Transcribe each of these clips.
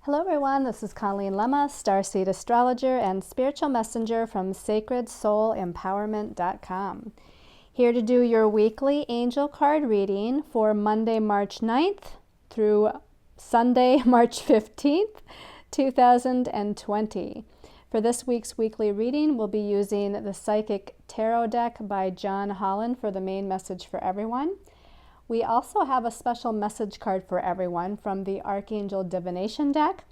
Hello everyone, this is Colleen Lemma, starseed astrologer and spiritual messenger from sacredsoulempowerment.com. Here to do your weekly angel card reading for Monday, March 9th through Sunday, March 15th, 2020. For this week's weekly reading, we'll be using the Psychic Tarot deck by John Holland for the main message for everyone. We also have a special message card for everyone from the Archangel Divination deck.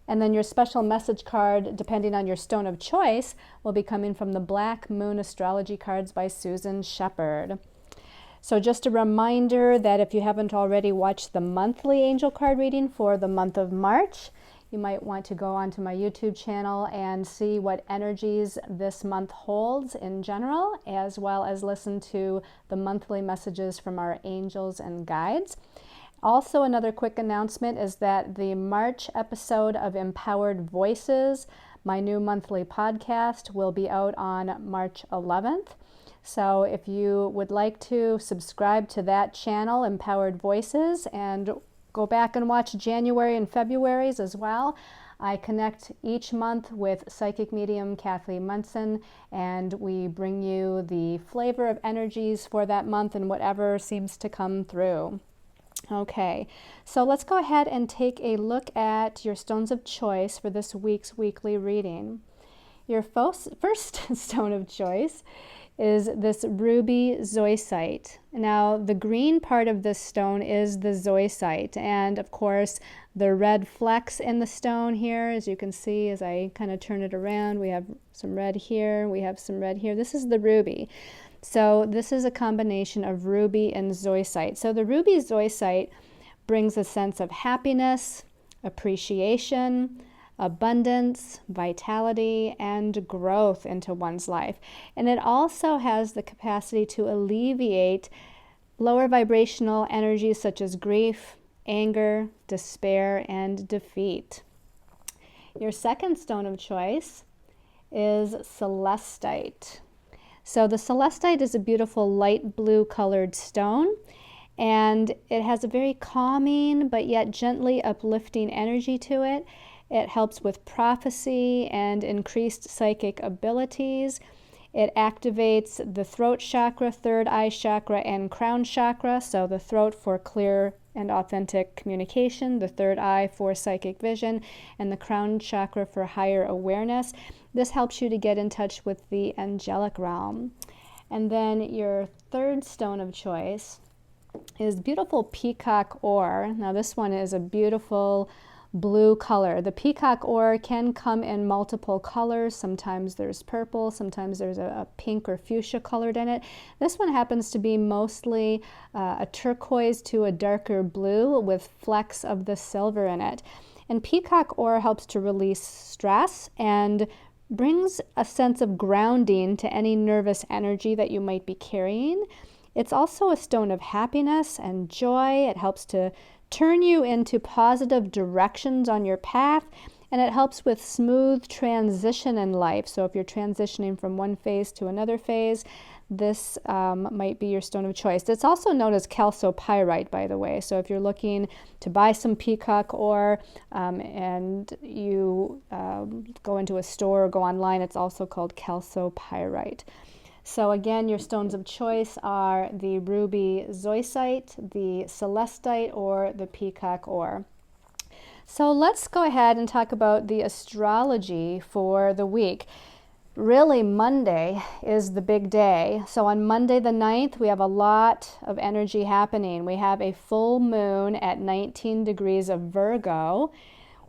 And then your special message card, depending on your stone of choice, will be coming from the Black Moon Astrology cards by Susan Shepard. So just a reminder that if you haven't already watched the monthly angel card reading for the month of March, you might want to go onto my YouTube channel and see what energies this month holds in general, as well as listen to the monthly messages from our angels and guides. Also, another quick announcement is that the March episode of Empowered Voices, my new monthly podcast, will be out on March 11th. So if you would like to subscribe to that channel, Empowered Voices, and go back and watch January and February's as well. I connect each month with psychic medium Kathleen Munson, and we bring you the flavor of energies for that month and whatever seems to come through. Okay, so let's go ahead and take a look at your stones of choice for this week's weekly reading. Your first stone of choice is this ruby zoisite. Now, the green part of this stone is the zoisite, and of course, the red flecks in the stone here, as you can see, as I kind of turn it around, we have some red here, we have some red here. This is the ruby. So this is a combination of ruby and zoisite. So the ruby zoisite brings a sense of happiness, appreciation, abundance, vitality, and growth into one's life. And it also has the capacity to alleviate lower vibrational energies such as grief, anger, despair, and defeat. Your second stone of choice is celestite. So the celestite is a beautiful light blue colored stone, and it has a very calming but yet gently uplifting energy to it. It helps with prophecy and increased psychic abilities. It activates the throat chakra, third eye chakra, and crown chakra. So the throat for clear and authentic communication, the third eye for psychic vision, and the crown chakra for higher awareness. This helps you to get in touch with the angelic realm. And then your third stone of choice is beautiful peacock ore. Now this one is a beautiful blue color. The peacock ore can come in multiple colors. Sometimes there's purple, sometimes there's a pink or fuchsia colored in it. This one happens to be mostly a turquoise to a darker blue with flecks of the silver in it. And peacock ore helps to release stress and brings a sense of grounding to any nervous energy that you might be carrying. It's also a stone of happiness and joy. It helps to turn you into positive directions on your path, and it helps with smooth transition in life. So if you're transitioning from one phase to another phase, this might be your stone of choice. It's also known as chalcopyrite, by the way. So if you're looking to buy some peacock ore and you go into a store or go online, it's also called chalcopyrite. So again, your stones of choice are the ruby zoisite, the celestite, or the peacock ore. So let's go ahead and talk about the astrology for the week. Really, Monday is the big day. So on Monday the 9th, we have a lot of energy happening. We have a full moon at 19 degrees of Virgo,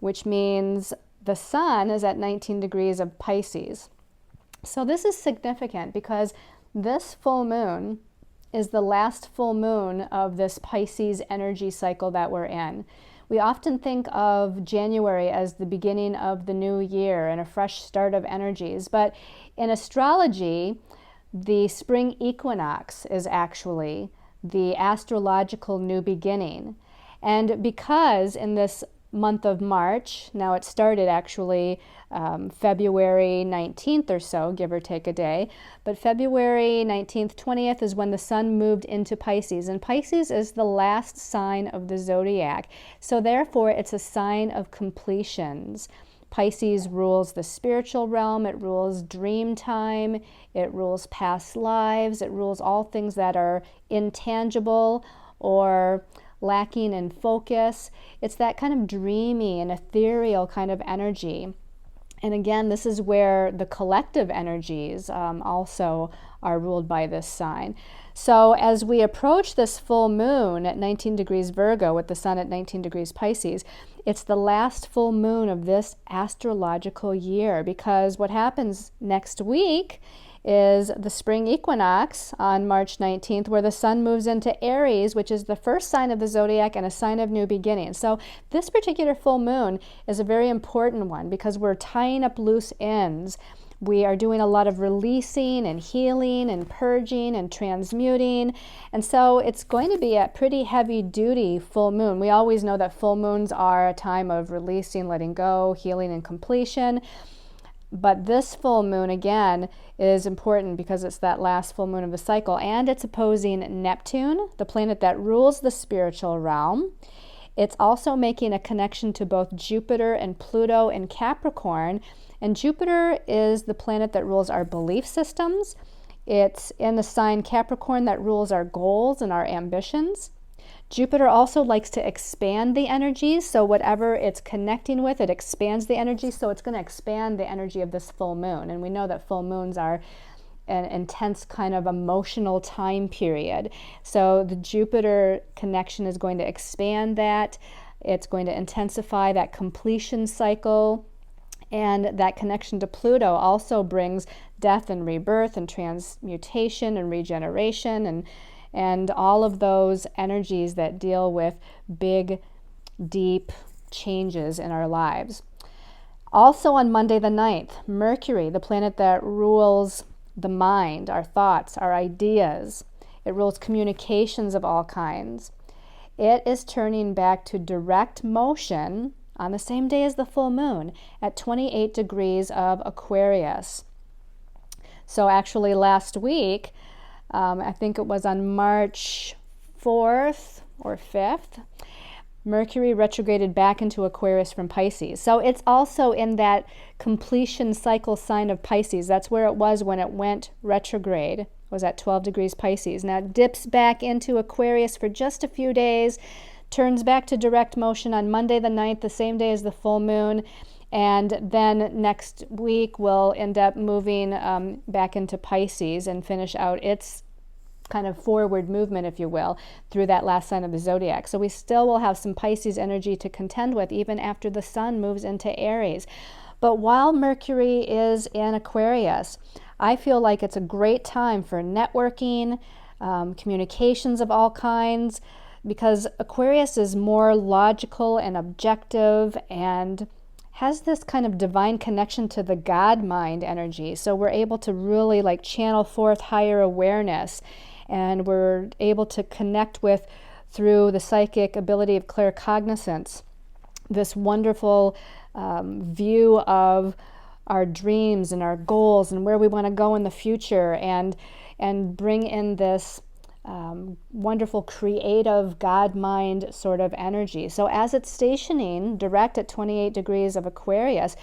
which means the sun is at 19 degrees of Pisces. So this is significant because this full moon is the last full moon of this Pisces energy cycle that we're in. We often think of January as the beginning of the new year and a fresh start of energies, but in astrology, the Spring Equinox is actually the astrological new beginning. And because in this month of March. Now it started actually February 19th or so, give or take a day. But February 19th, 20th is when the sun moved into Pisces. And Pisces is the last sign of the zodiac. So therefore, it's a sign of completions. Pisces rules the spiritual realm, it rules dream time, it rules past lives, it rules all things that are intangible or lacking in focus. It's that kind of dreamy and ethereal kind of energy. And again, this is where the collective energies also are ruled by this sign. So as we approach this full moon at 19 degrees Virgo with the sun at 19 degrees Pisces, it's the last full moon of this astrological year, because what happens next week is the Spring Equinox on March 19th, where the sun moves into Aries, which is the first sign of the zodiac and a sign of new beginnings. So this particular full moon is a very important one because we're tying up loose ends. We are doing a lot of releasing and healing and purging and transmuting. And so it's going to be a pretty heavy duty full moon. We always know that full moons are a time of releasing, letting go, healing, and completion. But this full moon, again, is important because it's that last full moon of the cycle, and it's opposing Neptune, the planet that rules the spiritual realm. It's also making a connection to both Jupiter and Pluto in Capricorn, and Jupiter is the planet that rules our belief systems. It's in the sign Capricorn that rules our goals and our ambitions. Jupiter also likes to expand the energies, so whatever it's connecting with, it expands the energy, so it's going to expand the energy of this full moon. And we know that full moons are an intense kind of emotional time period. So the Jupiter connection is going to expand that. It's going to intensify that completion cycle. And that connection to Pluto also brings death and rebirth and transmutation and regeneration and all of those energies that deal with big, deep changes in our lives. Also on Monday the 9th, Mercury, the planet that rules the mind, our thoughts, our ideas, it rules communications of all kinds. It is turning back to direct motion on the same day as the full moon at 28 degrees of Aquarius. So actually last week, I think it was on March 4th or 5th, Mercury retrograded back into Aquarius from Pisces. So it's also in that completion cycle sign of Pisces. That's where it was when it went retrograde. It was at 12 degrees Pisces. Now it dips back into Aquarius for just a few days, turns back to direct motion on Monday the 9th, the same day as the full moon. And then next week we'll end up moving back into Pisces and finish out its kind of forward movement, if you will, through that last sign of the zodiac. So we still will have some Pisces energy to contend with even after the sun moves into Aries. But while Mercury is in Aquarius, I feel like it's a great time for networking, communications of all kinds, because Aquarius is more logical and objective and has this kind of divine connection to the God mind energy. So we're able to really like channel forth higher awareness, and we're able to connect with, through the psychic ability of claircognizance, this wonderful view of our dreams and our goals and where we want to go in the future, and bring in this wonderful creative God mind sort of energy. So as it's stationing direct at 28 degrees of Aquarius,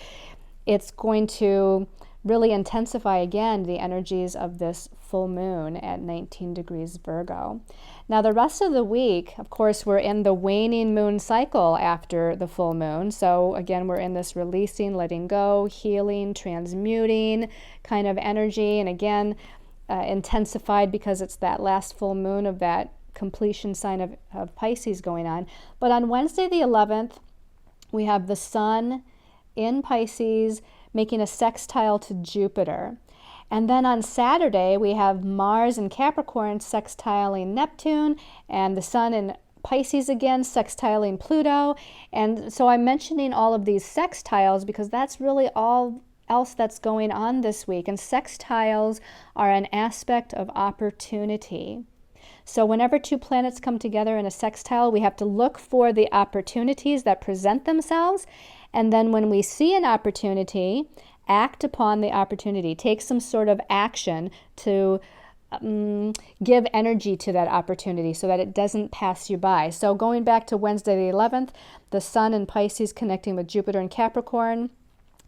it's going to really intensify again the energies of this full moon at 19 degrees Virgo. Now the rest of the week, of course, we're in the waning moon cycle after the full moon. So again, we're in this releasing, letting go, healing, transmuting kind of energy. And again, intensified because it's that last full moon of that completion sign of Pisces going on. But on Wednesday the 11th, we have the sun in Pisces making a sextile to Jupiter. And then on Saturday, we have Mars in Capricorn sextiling Neptune, and the sun in Pisces again sextiling Pluto. And so I'm mentioning all of these sextiles because that's really all else that's going on this week. And sextiles are an aspect of opportunity. So whenever two planets come together in a sextile, we have to look for the opportunities that present themselves. And then when we see an opportunity, act upon the opportunity. Take some sort of action to give energy to that opportunity so that it doesn't pass you by. So going back to Wednesday the 11th, the Sun in Pisces connecting with Jupiter in Capricorn.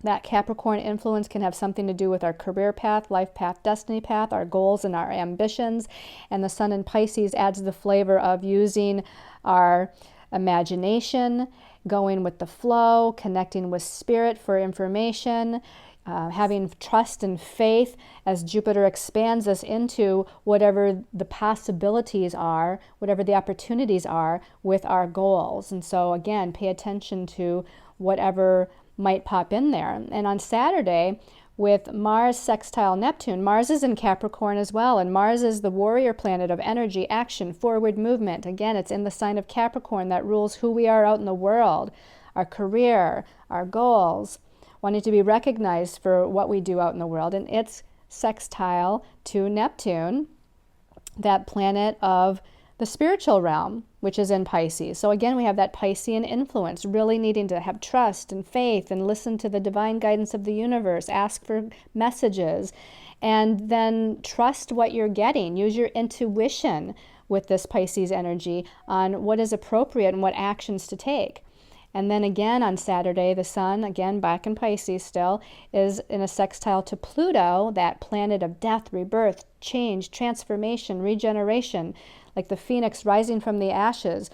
That Capricorn influence can have something to do with our career path, life path, destiny path, our goals and our ambitions. And the Sun in Pisces adds the flavor of using our imagination, going with the flow, connecting with spirit for information, having trust and faith as Jupiter expands us into whatever the possibilities are, whatever the opportunities are with our goals. And so again, pay attention to whatever might pop in there. And on Saturday, with Mars sextile Neptune, Mars is in Capricorn as well, and Mars is the warrior planet of energy, action, forward movement. Again, it's in the sign of Capricorn that rules who we are out in the world, our career, our goals, wanting to be recognized for what we do out in the world. And it's sextile to Neptune, that planet of the spiritual realm, which is in Pisces. So again, we have that Piscean influence, really needing to have trust and faith and listen to the divine guidance of the universe, ask for messages, and then trust what you're getting. Use your intuition with this Pisces energy on what is appropriate and what actions to take. And then again on Saturday, the Sun, again back in Pisces still, is in a sextile to Pluto, that planet of death, rebirth, change, transformation, regeneration, like the phoenix rising from the ashes,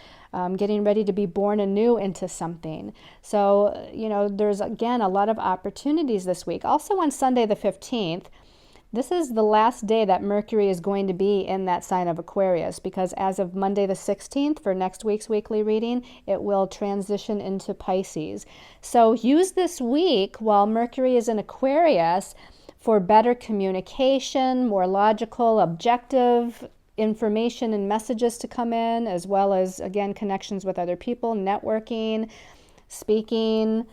getting ready to be born anew into something. So, there's again a lot of opportunities this week. Also on Sunday the 15th, this is the last day that Mercury is going to be in that sign of Aquarius, because as of Monday the 16th for next week's weekly reading, it will transition into Pisces. So use this week while Mercury is in Aquarius for better communication, more logical, objective information and messages to come in, as well as, again, connections with other people, networking, speaking,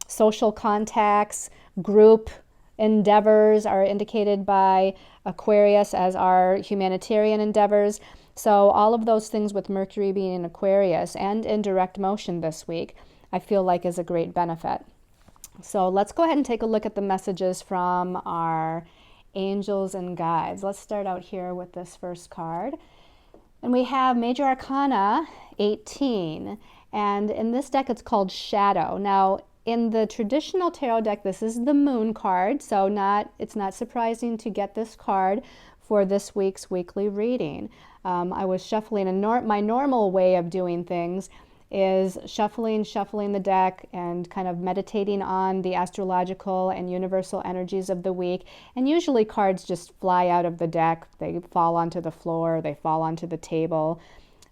social contacts, group endeavors are indicated by Aquarius as our humanitarian endeavors. So all of those things with Mercury being in Aquarius and in direct motion this week, I feel like is a great benefit. So let's go ahead and take a look at the messages from our angels and guides. Let's start out here with this first card. And we have Major Arcana 18. And in this deck, it's called Shadow. Now, in the traditional tarot deck, this is the Moon card, so it's not surprising to get this card for this week's weekly reading. I was shuffling, and my normal way of doing things is shuffling the deck and kind of meditating on the astrological and universal energies of the week. And usually cards just fly out of the deck. They fall onto the floor, they fall onto the table.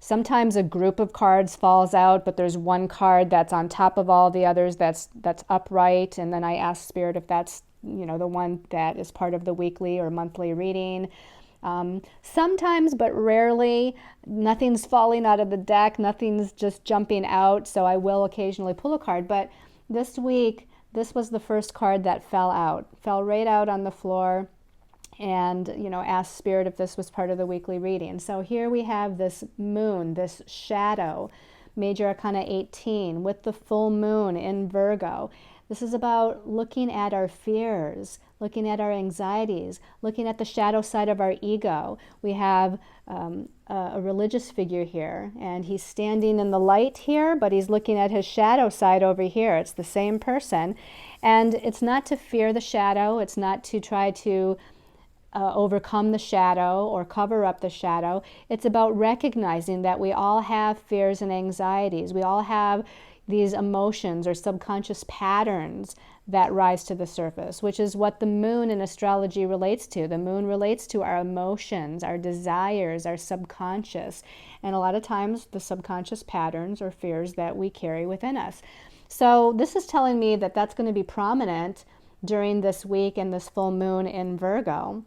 Sometimes a group of cards falls out, but there's one card that's on top of all the others that's upright, and then I ask Spirit if that's the one that is part of the weekly or monthly reading. Sometimes, but rarely, nothing's falling out of the deck, nothing's just jumping out, so I will occasionally pull a card. But this week, this was the first card that fell right out on the floor. And, ask Spirit if this was part of the weekly reading. So here we have this moon, this shadow, Major Arcana 18, with the full moon in Virgo. This is about looking at our fears, looking at our anxieties, looking at the shadow side of our ego. We have a religious figure here, and he's standing in the light here, but he's looking at his shadow side over here. It's the same person. And it's not to fear the shadow. It's not to try to overcome the shadow or cover up the shadow. It's about recognizing that we all have fears and anxieties. We all have these emotions or subconscious patterns that rise to the surface, which is what the moon in astrology relates to. The moon relates to our emotions, our desires, our subconscious, and a lot of times the subconscious patterns or fears that we carry within us. So this is telling me that that's going to be prominent during this week and this full moon in Virgo,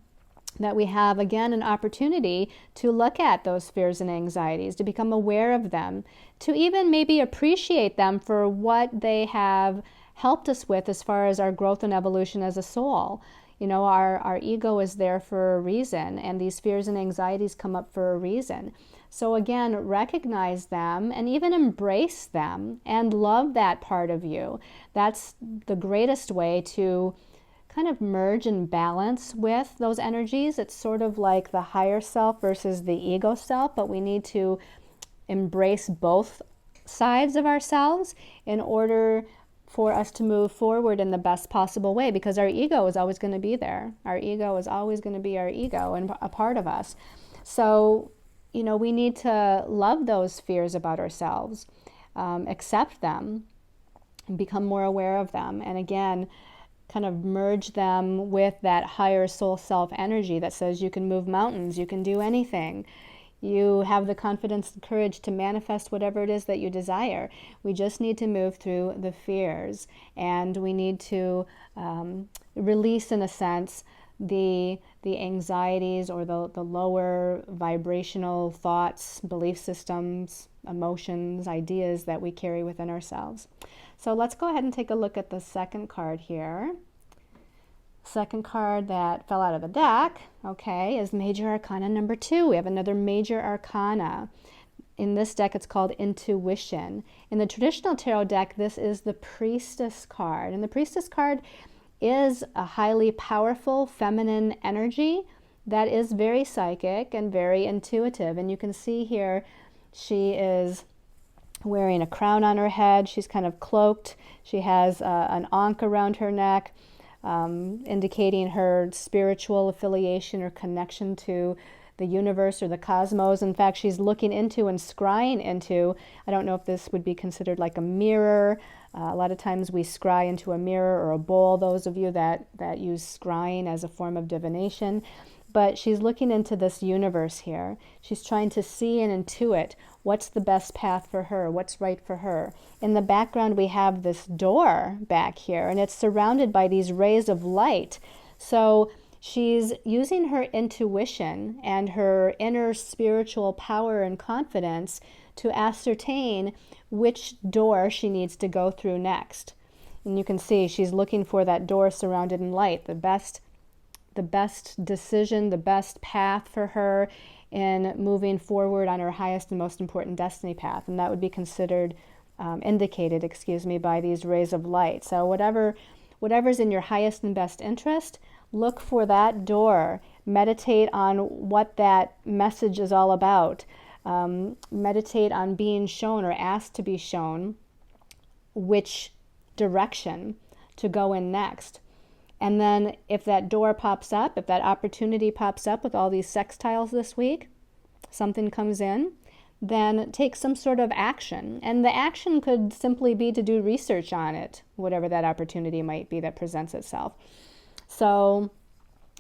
that we have, again, an opportunity to look at those fears and anxieties, to become aware of them, to even maybe appreciate them for what they have helped us with as far as our growth and evolution as a soul. You know, our ego is there for a reason, and these fears and anxieties come up for a reason. So again, recognize them and even embrace them and love that part of you. That's the greatest way to kind of merge and balance with those energies. It's sort of like the higher self versus the ego self, but we need to embrace both sides of ourselves in order for us to move forward in the best possible way, because our ego is always going to be there. Our ego is always going to be our ego and a part of us. So, you know, we need to love those fears about ourselves, accept them, and become more aware of them. And again, kind of merge them with that higher soul self energy that says you can move mountains, you can do anything. You have the confidence and courage to manifest whatever it is that you desire. We just need to move through the fears, and we need to release, in a sense, the anxieties or the lower vibrational thoughts, belief systems, emotions, ideas that we carry within ourselves. So let's go ahead and take a look at the second card here. Second card that fell out of the deck, okay, is Major Arcana number 2. We have another Major Arcana. In this deck, it's called Intuition. In the traditional tarot deck, this is the Priestess card. And the Priestess card is a highly powerful feminine energy that is very psychic and very intuitive. And you can see here, she is wearing a crown on her head. She's kind of cloaked. She has an ankh around her neck, indicating her spiritual affiliation or connection to the universe or the cosmos. In fact, she's looking into and scrying into, I don't know if this would be considered like a mirror. A lot of times we scry into a mirror or a bowl, those of you that use scrying as a form of divination. But she's looking into this universe here. She's trying to see and intuit what's the best path for her, what's right for her. In the background, we have this door back here, and it's surrounded by these rays of light. So she's using her intuition and her inner spiritual power and confidence to ascertain which door she needs to go through next. And you can see she's looking for that door surrounded in light, the best decision, the best path for her in moving forward on her highest and most important destiny path. And that would be considered, indicated, by these rays of light. So whatever's in your highest and best interest, look for that door. Meditate on what that message is all about. Meditate on being shown or asked to be shown which direction to go in next. And then if that door pops up, if that opportunity pops up with all these sextiles this week, something comes in, then take some sort of action. And the action could simply be to do research on it, whatever that opportunity might be that presents itself. So,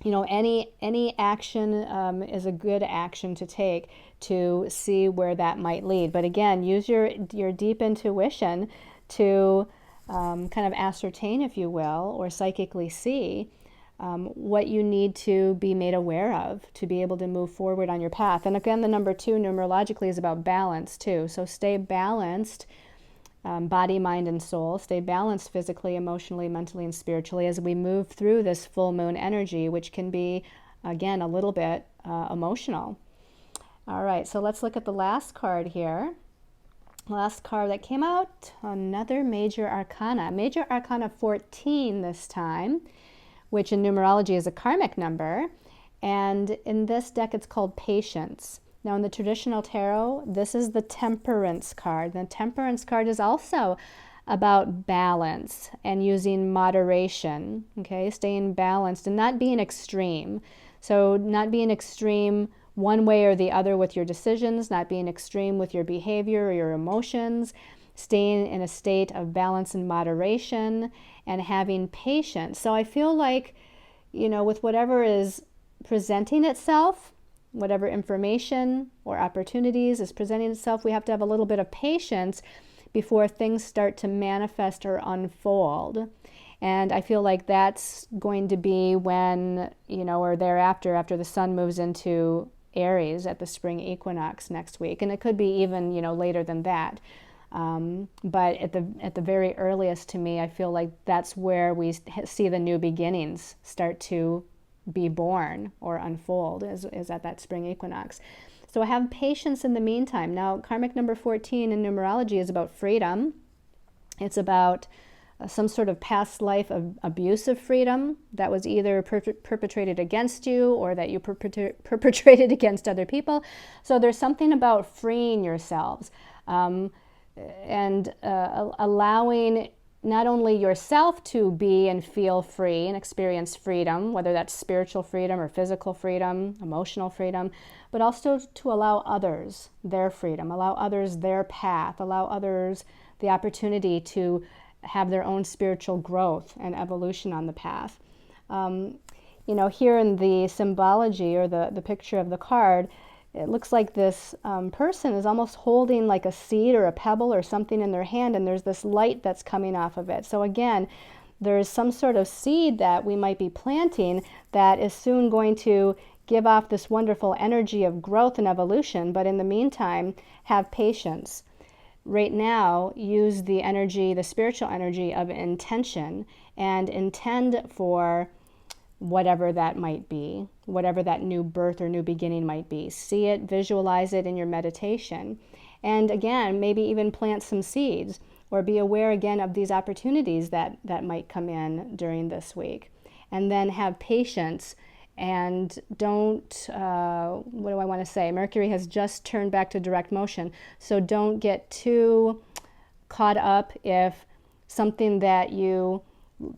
you know, any action is a good action to take to see where that might lead. But again, use your deep intuition to kind of ascertain, if you will, or psychically see what you need to be made aware of to be able to move forward on your path. And again, the number 2 numerologically is about balance too. So stay balanced, body, mind, and soul. Stay balanced physically, emotionally, mentally, and spiritually as we move through this full moon energy, which can be, again, a little bit emotional. All right, so let's look at the last card here. Last card that came out, another Major Arcana. Major Arcana 14 this time, which in numerology is a karmic number. And in this deck, it's called Patience. Now, in the traditional tarot, this is the Temperance card. The Temperance card is also about balance and using moderation, okay? Staying balanced and not being extreme. So not being extreme one way or the other with your decisions, not being extreme with your behavior or your emotions, staying in a state of balance and moderation, and having patience. So I feel like, you know, with whatever is presenting itself, whatever information or opportunities is presenting itself, we have to have a little bit of patience before things start to manifest or unfold. And I feel like that's going to be when, you know, or thereafter, after the sun moves into Aries at the Spring Equinox next week. And it could be even, you know, later than that. But at the very earliest, to me, I feel like that's where we see the new beginnings start to be born or unfold, is at that spring equinox. So have patience in the meantime. Now, karmic number 14 in numerology is about freedom. It's about some sort of past life of abuse of freedom that was either perpetrated against you or that you perpetrated against other people. So there's something about freeing yourselves and allowing not only yourself to be and feel free and experience freedom, whether that's spiritual freedom or physical freedom, emotional freedom, but also to allow others their freedom, allow others their path, allow others the opportunity to have their own spiritual growth and evolution on the path. You know, here in the symbology or the picture of the card, it looks like this person is almost holding like a seed or a pebble or something in their hand, and there's this light that's coming off of it. So again, there's some sort of seed that we might be planting that is soon going to give off this wonderful energy of growth and evolution, but in the meantime, have patience. Right now, use the energy, the spiritual energy of intention, and intend for whatever that might be, whatever that new birth or new beginning might be. See it, visualize it in your meditation. And again, maybe even plant some seeds or be aware again of these opportunities that might come in during this week. And then have patience and don't, what do I want to say? Mercury has just turned back to direct motion. So don't get too caught up if something that you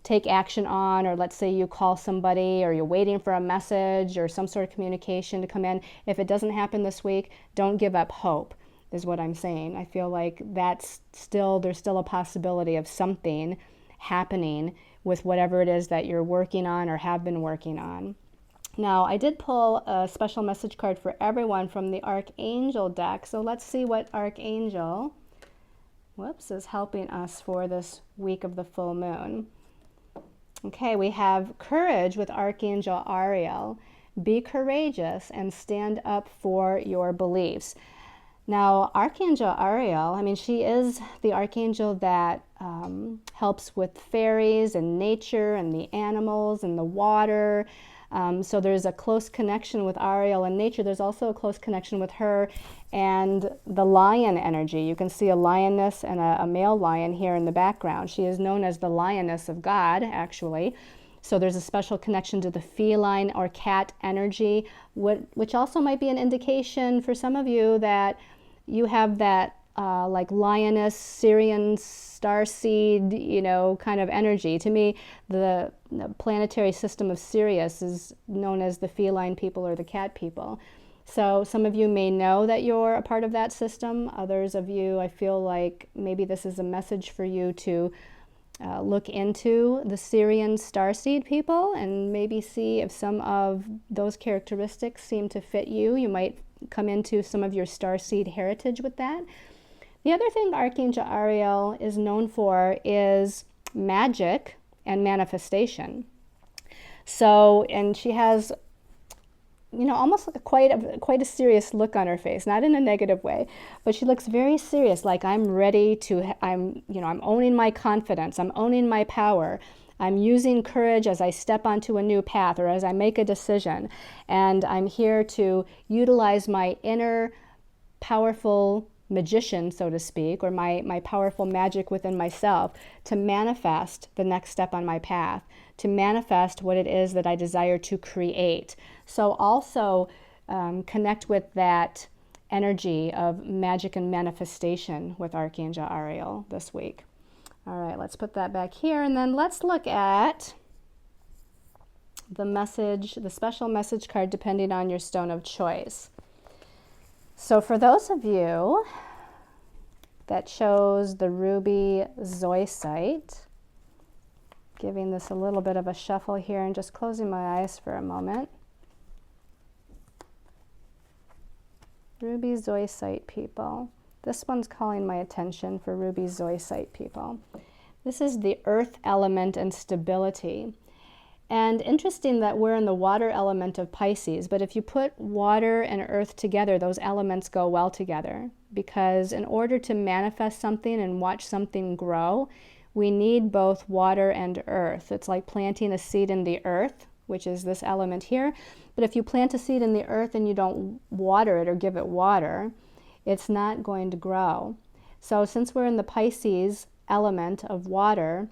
take action on, or let's say you call somebody or you're waiting for a message or some sort of communication to come in. If it doesn't happen this week, don't give up hope, is what I'm saying. I feel like there's still a possibility of something happening with whatever it is that you're working on or have been working on. Now, I did pull a special message card for everyone from the Archangel deck. So let's see what Archangel, is helping us for this week of the full moon. Okay, we have courage with Archangel Ariel. Be courageous and stand up for your beliefs. Now, Archangel Ariel, I mean, she is the archangel that helps with fairies and nature and the animals and the water. So there's a close connection with Ariel and nature. There's also a close connection with her and the lion energy. You can see a lioness and a male lion here in the background. She is known as the lioness of God, actually. So there's a special connection to the feline or cat energy, which also might be an indication for some of you that you have that like lioness, Syrian starseed, kind of energy. To me, the planetary system of Sirius is known as the feline people or the cat people. So some of you may know that you're a part of that system. Others of you, I feel like maybe this is a message for you to look into the Syrian starseed people and maybe see if some of those characteristics seem to fit you. You might come into some of your starseed heritage with that. The other thing Archangel Ariel is known for is magic and manifestation. So, and she has, almost like quite a serious look on her face, not in a negative way, but she looks very serious, like I'm ready to, I'm owning my confidence, I'm owning my power, I'm using courage as I step onto a new path or as I make a decision, and I'm here to utilize my inner powerful magician, so to speak, or my powerful magic within myself to manifest the next step on my path, to manifest what it is that I desire to create. So also connect with that energy of magic and manifestation with Archangel Ariel this week. All right, let's put that back here, and then let's look at the special message card depending on your stone of choice. So for those of you that chose the ruby zoisite, giving this a little bit of a shuffle here and just closing my eyes for a moment. Ruby zoisite people. This one's calling my attention for ruby zoisite people. This is the earth element and stability. And interesting that we're in the water element of Pisces, but if you put water and earth together, those elements go well together, because in order to manifest something and watch something grow, we need both water and earth. It's like planting a seed in the earth, which is this element here. But if you plant a seed in the earth and you don't water it or give it water, it's not going to grow. So since we're in the Pisces element of water,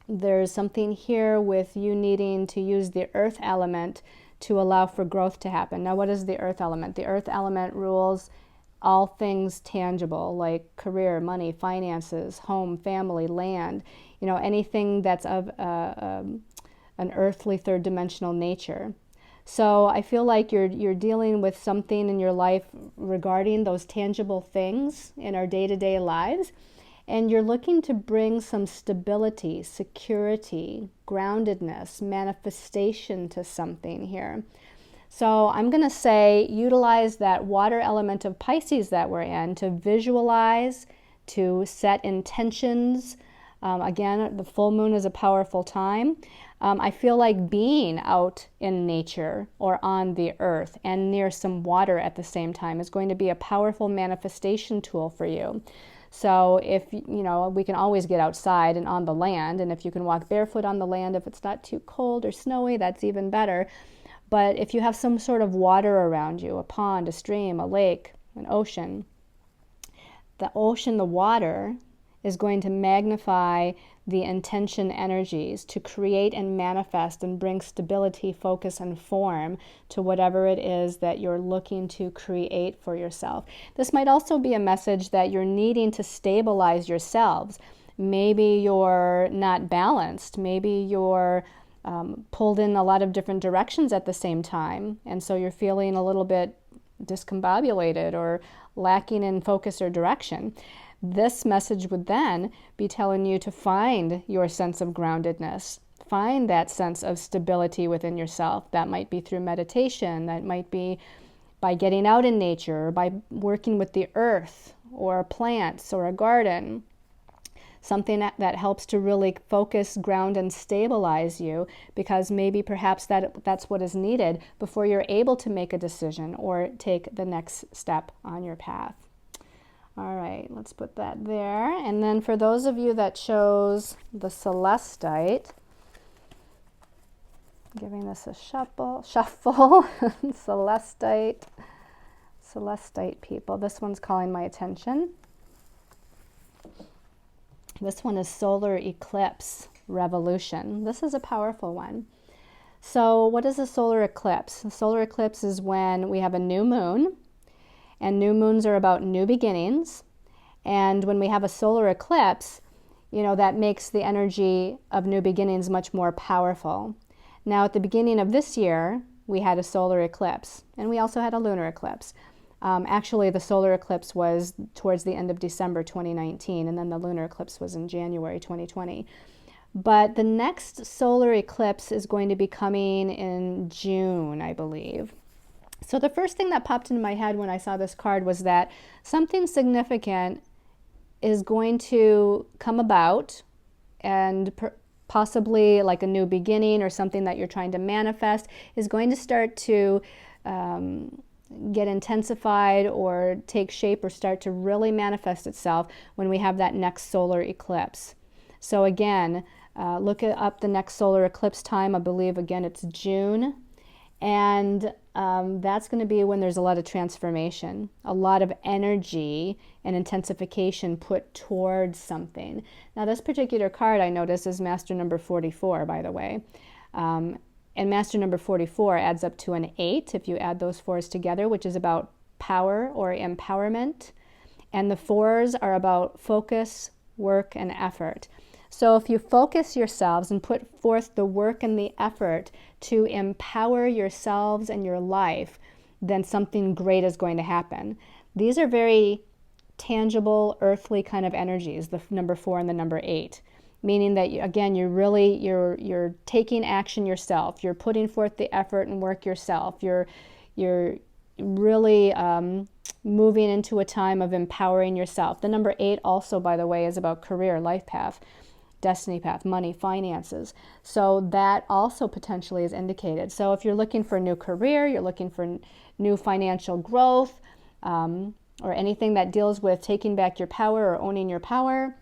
there's something here with you needing to use the earth element to allow for growth to happen. Now, what is the earth element? The earth element rules all things tangible, like career, money, finances, home, family, land, anything that's of an earthly third dimensional nature. So I feel like you're dealing with something in your life regarding those tangible things in our day-to-day lives. And you're looking to bring some stability, security, groundedness, manifestation to something here. So I'm going to say utilize that water element of Pisces that we're in to visualize, to set intentions. Again, the full moon is a powerful time. I feel like being out in nature or on the earth and near some water at the same time is going to be a powerful manifestation tool for you. So if, we can always get outside and on the land, and if you can walk barefoot on the land, if it's not too cold or snowy, that's even better. But if you have some sort of water around you, a pond, a stream, a lake, an ocean, the water is going to magnify the intention energies to create and manifest and bring stability, focus, and form to whatever it is that you're looking to create for yourself. This might also be a message that you're needing to stabilize yourselves. Maybe you're not balanced. Maybe you're pulled in a lot of different directions at the same time, and so you're feeling a little bit discombobulated or lacking in focus or direction. This message would then be telling you to find your sense of groundedness, find that sense of stability within yourself. That might be through meditation, that might be by getting out in nature, or by working with the earth or plants or a garden. Something that helps to really focus, ground, and stabilize you, because maybe perhaps that's what is needed before you're able to make a decision or take the next step on your path. All right, let's put that there. And then for those of you that chose the Celestite, giving this a shuffle. Celestite people. This one's calling my attention. This one is Solar Eclipse Revolution. This is a powerful one. So what is a solar eclipse? A solar eclipse is when we have a new moon, and new moons are about new beginnings. And when we have a solar eclipse, that makes the energy of new beginnings much more powerful. Now, at the beginning of this year, we had a solar eclipse, and we also had a lunar eclipse. Actually, the solar eclipse was towards the end of December 2019, and then the lunar eclipse was in January 2020. But the next solar eclipse is going to be coming in June, I believe. So the first thing that popped into my head when I saw this card was that something significant is going to come about, and possibly like a new beginning or something that you're trying to manifest is going to start to get intensified or take shape or start to really manifest itself when we have that next solar eclipse. So again, look up the next solar eclipse time. I believe, again, it's June. And that's going to be when there's a lot of transformation, a lot of energy and intensification put towards something. Now, this particular card I notice is Master number 44, by the way. And Master number 44 adds up to an 8 if you add those 4s together, which is about power or empowerment. And the 4s are about focus, work, and effort. So if you focus yourselves and put forth the work and the effort to empower yourselves and your life, then something great is going to happen. These are very tangible, earthly kind of energies, the number 4 and the number 8. Meaning that, again, you're taking action yourself. You're putting forth the effort and work yourself. You're really moving into a time of empowering yourself. The number 8 also, by the way, is about career, life path. destiny path, money, finances. So that also potentially is indicated. So if you're looking for a new career, you're looking for new financial growth, or anything that deals with taking back your power or owning your power,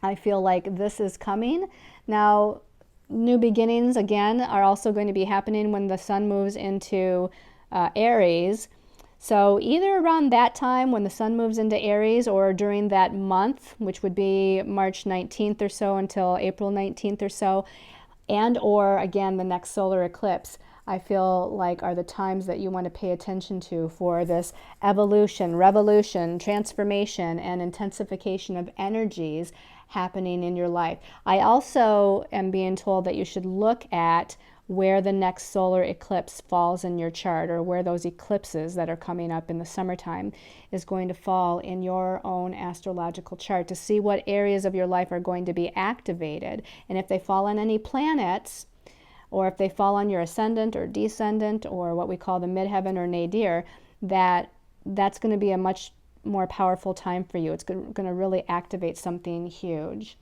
I feel like this is coming. Now, new beginnings, again, are also going to be happening when the sun moves into Aries. So either around that time when the sun moves into Aries, or during that month, which would be March 19th or so until April 19th or so, and or again the next solar eclipse, I feel like are the times that you want to pay attention to for this evolution, revolution, transformation, and intensification of energies happening in your life. I also am being told that you should look at where the next solar eclipse falls in your chart, or where those eclipses that are coming up in the summertime is going to fall in your own astrological chart, to see what areas of your life are going to be activated. And if they fall on any planets, or if they fall on your ascendant or descendant, or what we call the midheaven or nadir, that's going to be a much more powerful time for you. It's going to really activate something huge.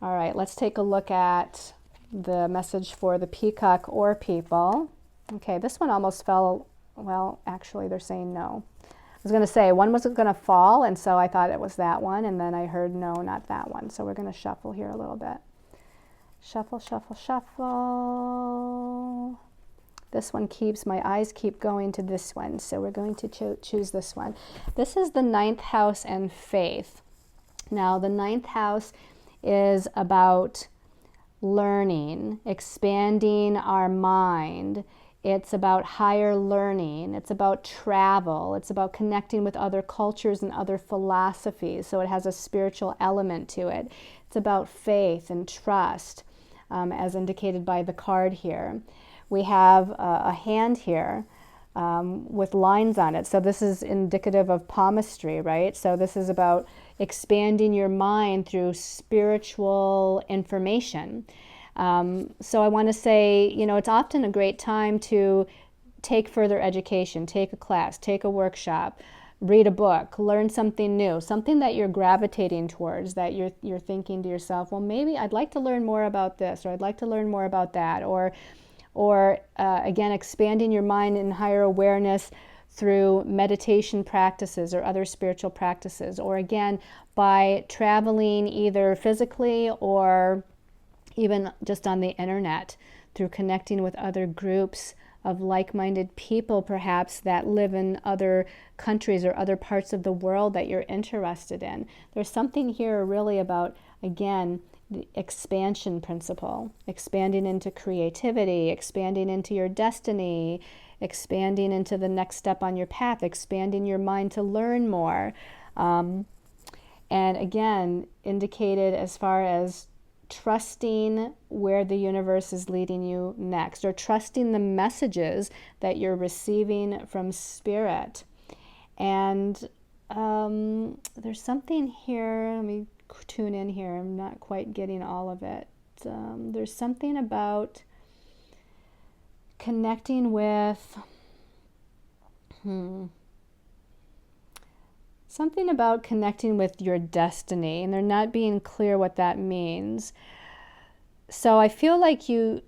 All right, let's take a look at the message for the peacock or people. Okay, this one almost fell, well, actually they're saying no. I was going to say one was going to fall, and so I thought it was that one, and then I heard no, not that one. So we're going to shuffle here a little bit. Shuffle, shuffle, shuffle. This one my eyes keep going to this one, so we're going to choose this one. This is the 9th house and faith. Now, the 9th house is about learning, expanding our mind. It's about higher learning. It's about travel. It's about connecting with other cultures and other philosophies. So it has a spiritual element to it. It's about faith and trust, as indicated by the card here. We have a hand here with lines on it. So this is indicative of palmistry, right? So this is about expanding your mind through spiritual information. So I want to say, it's often a great time to take further education, take a class, take a workshop, read a book, learn something new, something that you're gravitating towards, that you're thinking to yourself, well, maybe I'd like to learn more about this, or I'd like to learn more about that, or again, expanding your mind in higher awareness through meditation practices or other spiritual practices, or again, by traveling either physically or even just on the internet, through connecting with other groups of like-minded people, perhaps, that live in other countries or other parts of the world that you're interested in. There's something here really about, again, the expansion principle, expanding into creativity, expanding into your destiny, expanding into the next step on your path, expanding your mind to learn more. And again, indicated as far as trusting where the universe is leading you next, or trusting the messages that you're receiving from spirit. And there's something here, let me tune in here, I'm not quite getting all of it. There's something about connecting with, something about connecting with your destiny, and they're not being clear what that means. So I feel like you're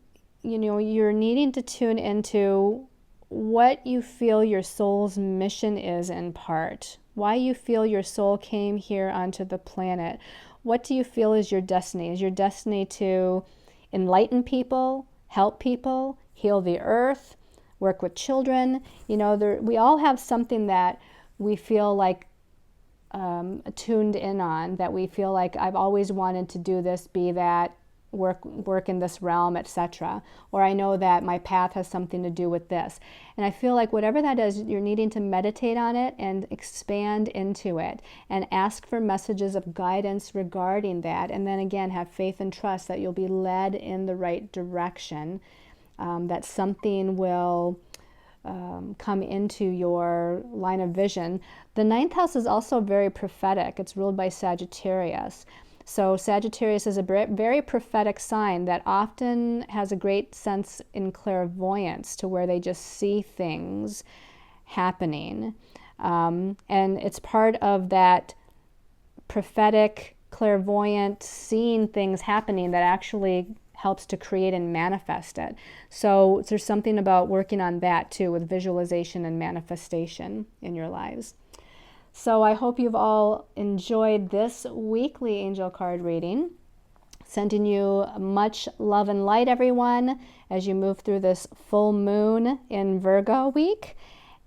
needing to tune into what you feel your soul's mission is, in part. Why you feel your soul came here onto the planet. What do you feel is your destiny? Is your destiny to enlighten people, help people, heal the earth, work with children? We all have something that we feel like tuned in on, that we feel like I've always wanted to do this, be that, work in this realm, etc. Or I know that my path has something to do with this. And I feel like whatever that is, you're needing to meditate on it and expand into it and ask for messages of guidance regarding that. And then again, have faith and trust that you'll be led in the right direction, that something will come into your line of vision. The 9th house is also very prophetic. It's ruled by Sagittarius. So Sagittarius is a very prophetic sign that often has a great sense in clairvoyance, to where they just see things happening. And it's part of that prophetic clairvoyant, seeing things happening that actually helps to create and manifest it. So there's something about working on that too, with visualization and manifestation in your lives. So I hope you've all enjoyed this weekly angel card reading. Sending you much love and light, everyone, as you move through this full moon in Virgo week.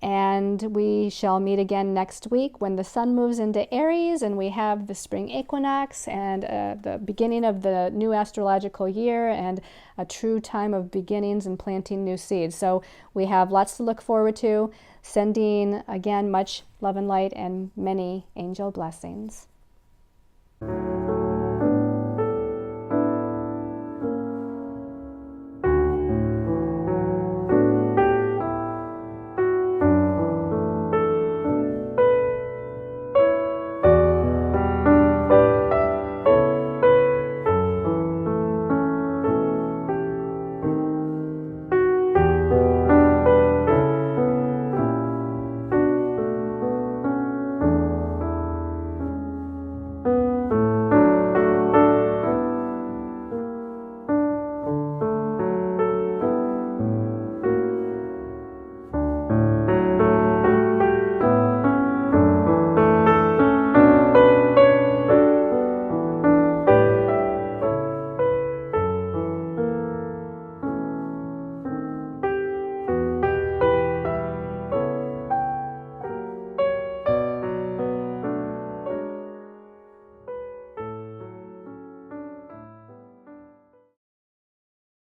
And we shall meet again next week when the sun moves into Aries and we have the spring equinox and the beginning of the new astrological year and a true time of beginnings and planting new seeds. So we have lots to look forward to. Sending again much love and light and many angel blessings.